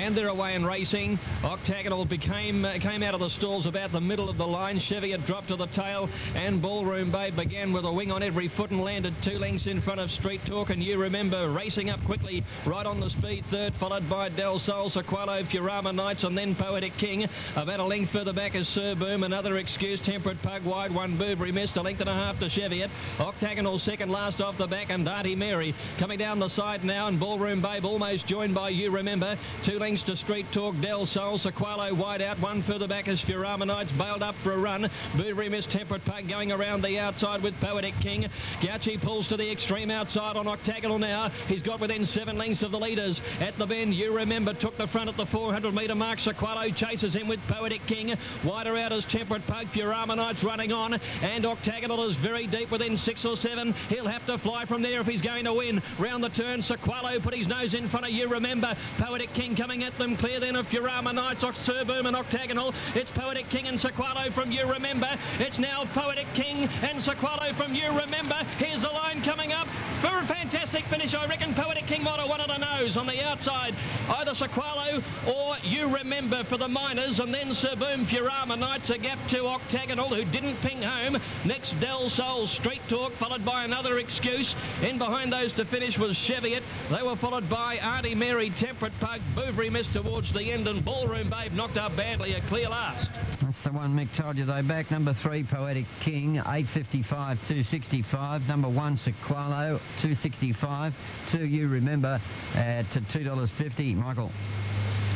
and they're away and racing. Octagonal came out of the stalls about the middle of the line. Cheviot dropped to the tail, and Ballroom Babe began with a wing on every foot and landed 2 lengths in front of Street Talk. And You Remember racing up quickly, right on the speed third, followed by Del Sol, Sequalo, Furama Knights, and then Poetic King. About a length further back is Sir Boom. Another Excuse, Temperate Pug wide, one Burberry Mist, a length and a half to Cheviot. Octagonal second last off the back, and Darty Mary coming down the side now, and Ballroom Babe almost joined by You Remember. 2 lengths to Street Talk, Del Sol, Sequalo wide out, one further back is Furama Knights, bailed up for a run. Burberry Mist, Temperate Pug going around the outside with Poetic King. Gauchi pulls to the extreme outside on Octagonal now. He's got within 7 lengths of the leaders. At the bend, You Remember took the front at the 400 metre mark. Sequalo chases him with Poetic King. Wider out as Temperate Pug. Furama Knights running on, and Octagonal is very deep within 6 or 7. He'll have to fly from there if he's going to win. Round the turn, Sequalo put his nose in front of You Remember. Poetic King coming at them clear then of Furama Knights, Sir Boom and Octagonal. It's Poetic King and Sequalo from You Remember. It's now Poetic King and Sequalo from You Remember. Here's the line coming up for a fantastic finish. I reckon Poetic King might have won at a nose on the outside. Either Sequalo or You Remember for the minors, and then Sir Boom, Furama Knights, a gap to Octagonal, who didn't ping home. Next, Del Sol, Street Talk, followed by Another Excuse. In behind those to finish was Cheviot. They were followed by Auntie Mary, Temperate Pug, Burberry Mist towards the end, and Ballroom Babe knocked up badly, a clear last. That's the one Mick told you though. Back number 3, Poetic King, 8.55, 2.65. Number 1, Sequalo, 2.65. 2, You Remember, at $2.50. Michael.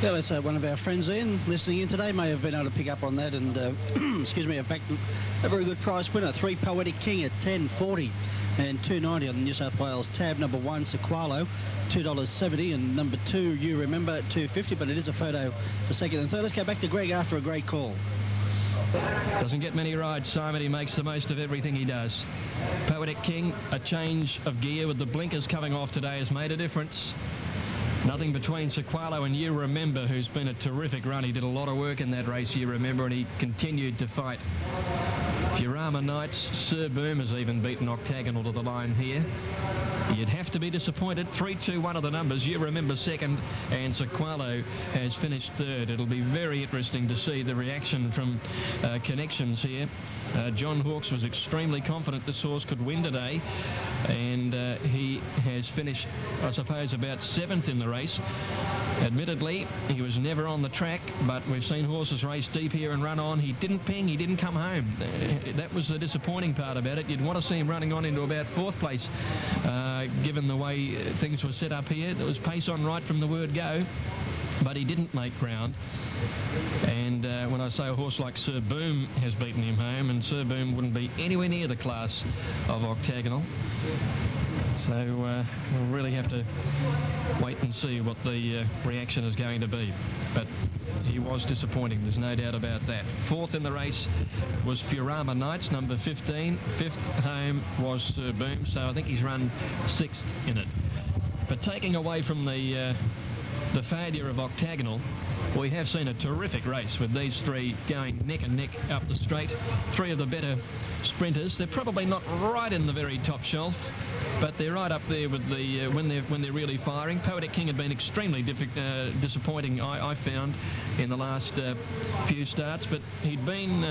Yeah, let's say one of our friends Ian listening in today may have been able to pick up on that, and excuse me, have backed a very good price winner. 3, Poetic King at $10.40 and $2.90 on the New South Wales tab. Number 1, Sequalo, $2.70, and number 2, You Remember, $2.50, but it is a photo for second and third. Let's go back to Greg after a great call. Doesn't get many rides, Simon. He makes the most of everything he does. Poetic King, a change of gear with the blinkers coming off today has made a difference. Nothing between Sequalo and You Remember, who's been a terrific run. He did a lot of work in that race, You Remember, and he continued to fight. Furama Knights, Sir Boom has even beaten Octagonal to the line here. You'd have to be disappointed. 3, 2, 1 of the numbers. You Remember second, and Sequalo has finished third. It'll be very interesting to see the reaction from connections here. John Hawkes was extremely confident this horse could win today, and he has finished, I suppose, about 7th in the race. Admittedly, he was never on the track, but we've seen horses race deep here and run on. He didn't ping, he didn't come home. That was the disappointing part about it. You'd want to see him running on into about 4th place, given the way things were set up here. There was pace on right from the word go, but he didn't make ground. And when I say a horse like Sir Boom has beaten him home, and Sir Boom wouldn't be anywhere near the class of Octagonal. So we'll really have to wait and see what the reaction is going to be. But he was disappointing, there's no doubt about that. 4th in the race was Furama Knights, number 15. 5th home was Sir Boom, so I think he's run 6th in it. But taking away from the failure of Octagonal, we have seen a terrific race with these 3 going neck and neck up the straight. 3 of the better sprinters. They're probably not right in the very top shelf, but they're right up there with the when they're really firing. Poetic King had been extremely disappointing, I found, in the last few starts, but he'd been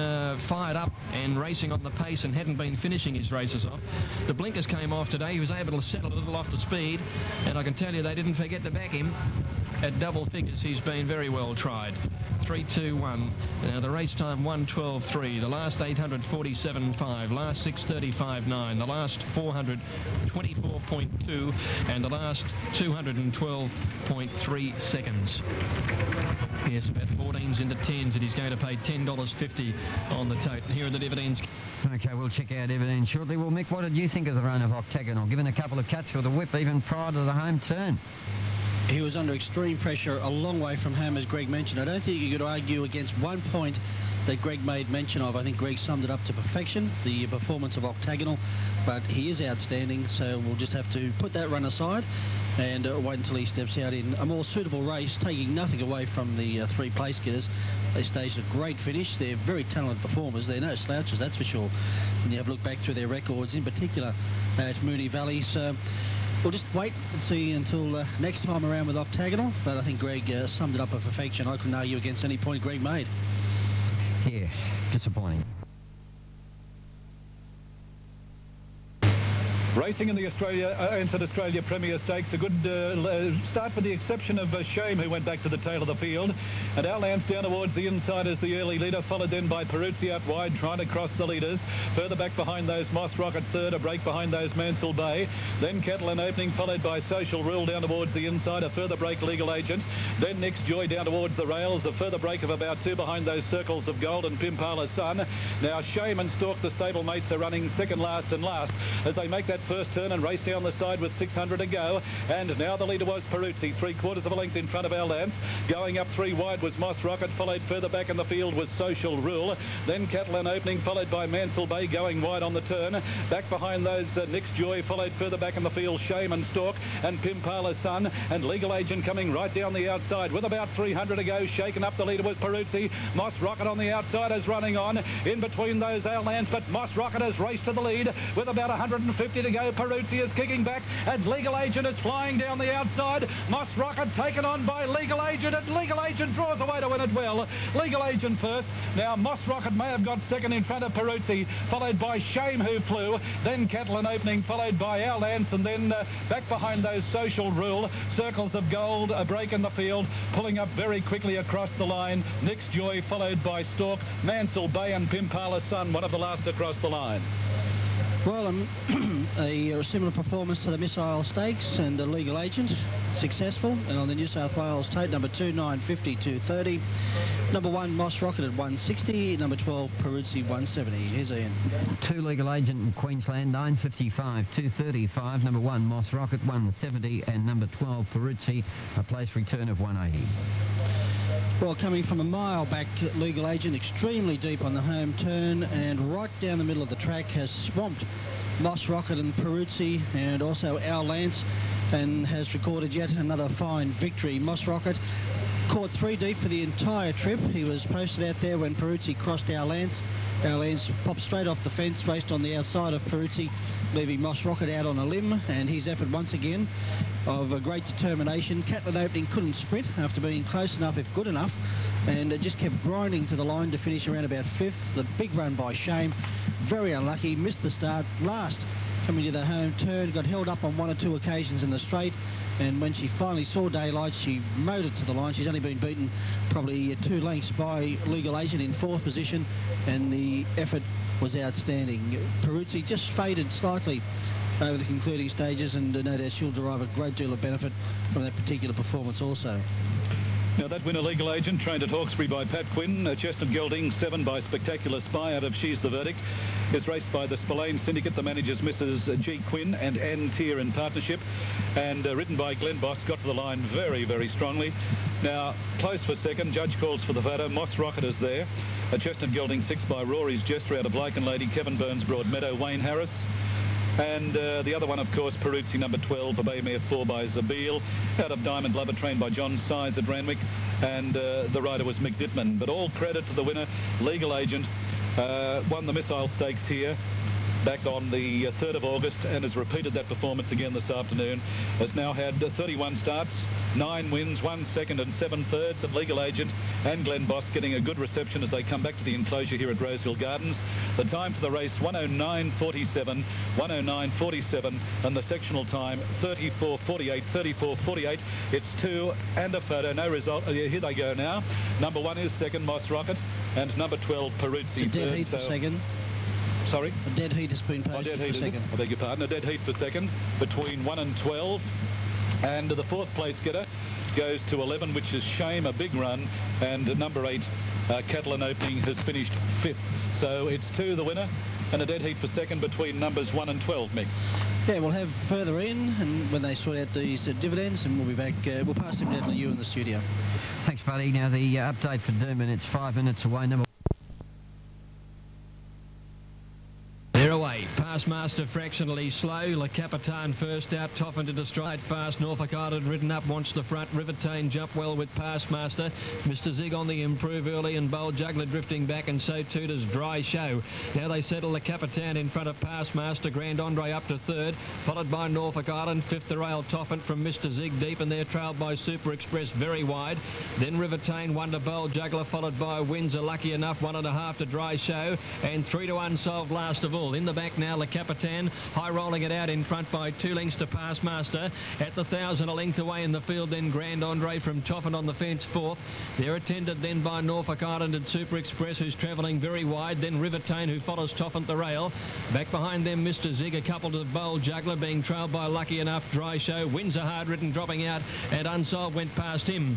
fired up and racing on the pace and hadn't been finishing his races off. The blinkers came off today. He was able to settle a little off the speed, and I can tell you they didn't forget to back him. At double figures, he's been very well tried. 3-2-1. Now the race time 1:12.3. The last 847.5. Last 6:35.9. The last 424.2, and the last 212.3 seconds. Yes, about 14s into 10s, and he's going to pay $10.50 on the tote. And here are the dividends. Okay, we'll check out dividends shortly. Well, Mick, what did you think of the run of Octagonal? Given a couple of cuts for the whip even prior to the home turn. He was under extreme pressure a long way from home, as Greg mentioned. I don't think you could argue against one point that Greg made mention of. I think Greg summed it up to perfection, the performance of Octagonal, but he is outstanding, so we'll just have to put that run aside and wait until he steps out in a more suitable race, taking nothing away from the 3 place getters. They staged a great finish. They're very talented performers. They're no slouches, that's for sure, when you have a look back through their records, in particular at Moonee Valley. So We'll just wait and see until next time around with Octagonal, but I think Greg summed it up with perfection. I couldn't argue against any point Greg made. Yeah, disappointing. Racing in the Australia Premier Stakes, a good start with the exception of Shame, who went back to the tail of the field. And Our Lance down towards the inside as the early leader, followed then by Peruzzi out wide, trying to cross the leaders. Further back behind those, Moss Rocket third, a break behind those, Mansell Bay. Then Catalan Opening, followed by Social Rule down towards the inside, a further break, Legal Agent. Then Next Joy down towards the rails, a further break of about 2 behind those, Circles of Gold and Pimpala Sun. Now Shame and Stork, the stable mates, are running second last and last as they make that first turn and race down the side with 600 to go. And now the leader was Peruzzi, 3/4 of a length in front of Our Lance. Going up 3 wide was Moss Rocket, followed further back in the field was Social Rule. Then Catalan Opening, followed by Mansell Bay, going wide on the turn. Back behind those, Next Joy, followed further back in the field, Shame and Stork and Pimpala Sun. And Legal Agent coming right down the outside with about 300 to go. Shaken up the leader was Peruzzi. Moss Rocket on the outside is running on. In between those, Our Lance, but Moss Rocket has raced to the lead with about 150 to go. Peruzzi is kicking back and Legal Agent is flying down the outside. Moss Rocket taken on by Legal Agent, and Legal Agent draws away to win it well. Legal Agent first. Now Moss Rocket may have got second in front of Peruzzi, followed by Shame, who flew. Then Catalan Opening, followed by Our Lance, and then back behind those, Social Rule. Circles of Gold, a break in the field, pulling up very quickly across the line. Next Joy, followed by Stork, Mansell Bay and Pimpala Sun, one of the last across the line. Well, a similar performance to the Missile Stakes and the Legal Agent, successful. And on the New South Wales tote, number 2, 950, 230. Number 1, Moss Rocket at 160. Number 12, Peruzzi, 170. Here's Ian. 2 Legal Agent in Queensland, 955, 235. Number 1, Moss Rocket, 170. And number 12, Peruzzi, a place return of 180. Well, coming from a mile back, Legal Agent extremely deep on the home turn and right down the middle of the track has swamped Moss Rocket and Peruzzi and also Our Lance, and has recorded yet another fine victory. Moss Rocket caught 3 deep for the entire trip. He was posted out there when Peruzzi crossed Our Lance. Our Lance popped straight off the fence, raced on the outside of Peruzzi, leaving Moss Rocket out on a limb, and his effort once again of a great determination. Catalan Opening couldn't sprint after being close enough, if good enough, and it just kept grinding to the line to finish around about 5th. The big run by Shame, very unlucky, missed the start last coming to the home turn, got held up on 1 or 2 occasions in the straight, and when she finally saw daylight, she motored to the line. She's only been beaten probably 2 lengths by Legal Agent in 4th position, and the effort was outstanding. Peruzzi just faded slightly over the concluding stages, and no doubt she'll derive a great deal of benefit from that particular performance also. Now that winner, Legal Agent, trained at Hawkesbury by Pat Quinn, Chestnut Gelding 7 by Spectacular Spy out of She's the Verdict, is raced by the Spillane Syndicate, the managers Mrs. G. Quinn and Ann Tier in partnership, and ridden by Glenn Boss, got to the line very, very strongly. Now, close for second, judge calls for the photo. Moss Rocket is there. Chestnut Gelding 6 by Rory's Jester out of Lycan Lady, Kevin Burns, Broadmeadow, Wayne Harris. And the other one, of course, Peruzzi, number 12, a Bay Mare 4 by Zabeel, out of Diamond Lover, trained by John Size at Randwick, and the rider was Mick Dittman. But all credit to the winner, Legal Agent, won the Missile Stakes here back on the 3rd of August and has repeated that performance again this afternoon. Has now had 31 starts, 9 wins, 1 second and 7 thirds at Legal Agent, and Glenn Boss getting a good reception as they come back to the enclosure here at Rosehill Gardens. The time for the race, 109.47, 109.47, and the sectional time, 34.48, 34.48. It's 2 and a photo, no result. Here they go now. Number 1 is second, Moss Rocket, and number 12, Peruzzi, it's a dead heat for second. Sorry? A dead heat has been posted dead heat, for second. I beg your pardon. A dead heat for second between 1 and 12. And the 4th place getter goes to 11, which is Shame, a big run. And number 8, Catalan Opening, has finished 5th. So it's 2 the winner and a dead heat for second between numbers 1 and 12, Mick. Yeah, we'll have further in and when they sort out these dividends, and we'll be back. We'll pass them down to you in the studio. Thanks, buddy. Now the update for Doomben, it's 5 minutes away. Number They're away. Passmaster fractionally slow. Le Capitan first out. Toffin into stride fast. Norfolk Island ridden up, wants the front. Rivertane jump well with Passmaster. Mr. Zig on the improve early, and Bold Juggler drifting back, and so too does Dry Show. Now they settle Le Capitan in front of Passmaster. Grand Andre up to third, followed by Norfolk Island. Fifth the rail Toffin from Mr. Zig deep, and they're trailed by Super Express very wide. Then Rivertane, one to Bold Juggler, followed by Windsor. Lucky Enough, 1.5 to Dry Show, and 3 to Unsolved last of all. In the back now, Le Capitan, high rolling it out in front by 2 lengths to Passmaster. At the 1,000, a length away in the field, then Grand Andre from Toffin on the fence fourth. They're attended then by Norfolk Island and Super Express, who's travelling very wide. Then Rivertane, who follows Toffin at the rail. Back behind them, Mr. Zig, a couple to Bold Juggler, being trailed by Lucky Enough, Dry Show. Windsor hard ridden, dropping out, and Unsolved went past him.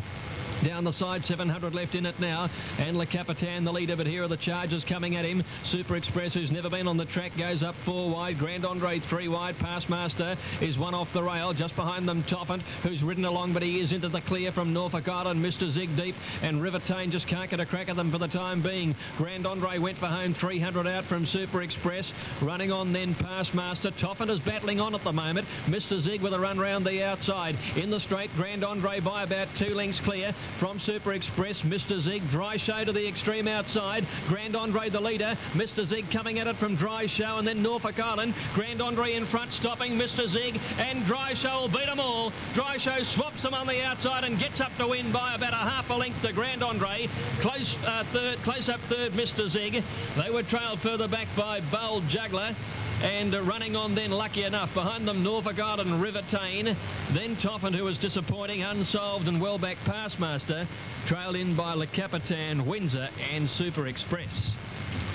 Down the side, 700 left in it now, and Le Capitan the leader, but here are the charges coming at him. Super Express, who's never been on the track, goes up 4 wide. Grand Andre 3 wide. Passmaster is 1 off the rail. Just behind them, Toffin, who's ridden along, but he is into the clear from Norfolk Island. Mr. Zig deep, and Rivertane just can't get a crack at them for the time being. Grand Andre went for home, 300 out from Super Express. Running on then Passmaster. Toffin is battling on at the moment. Mr. Zig with a run round the outside. In the straight, Grand Andre by about 2 lengths clear from Super Express. Mr. Zig, Dry Show to the extreme outside. Grand Andre the leader. Mr. Zig coming at it from Dry Show, and then Norfolk Island. Grand Andre in front, stopping Mr. Zig, and Dry Show will beat them all. Dry Show swaps them on the outside and gets up to win by about 1/2 length to Grand Andre. Close up third, Mr. Zig. They were trailed further back by Bold Juggler. And running on then Lucky Enough. Behind them, Norfolk Island and Rivertane. Then Toffin, who was disappointing. Unsolved and well back Passmaster. Trailed in by Le Capitan, Windsor and Super Express.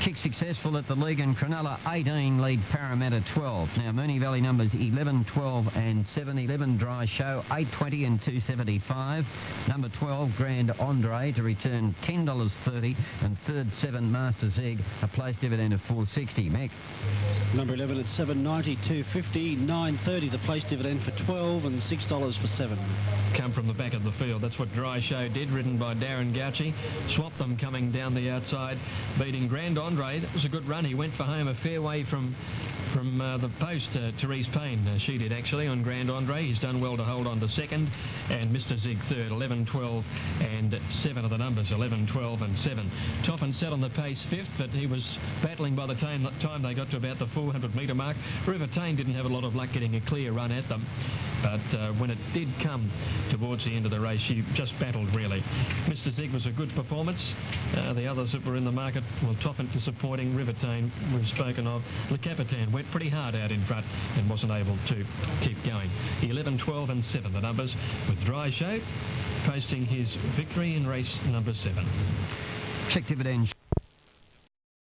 Kick successful at the league, and Cronulla 18 lead Parramatta 12. Now Moonee Valley numbers 11, 12 and 7. 11 Dry Show, 8.20 and 2.75. Number 12 Grand Andre to return $10.30, and third 7 Master Zig, a place dividend of $4.60. Mick. Number 11 at $7.90, $2.50, $9.30 the place dividend for 12, and $6 for 7. Come from the back of the field. That's what Dry Show did, ridden by Darren Gauci. Swapped them coming down the outside, beating Grand Andre. That was a good run. He went for home a fair way from the post. Therese Payne, she did actually on Grand Andre. He's done well to hold on to second, and Mr. Zig third. 11, 12 and 7 are the numbers. 11, 12 and 7. Toffin sat on the pace fifth, but he was battling by the time they got to about the 400 metre mark. Rivertane didn't have a lot of luck getting a clear run at them, but when it did come towards the end of the race, she just battled really. Mr. Zig was a good performance. The others that were in the market, well, Toffin disappointing. Rivertane we've spoken of. Le Capitan went pretty hard out in front and wasn't able to keep going. 11, 12 and 7 the numbers, with Dry Show posting his victory in race number 7. Check dividends.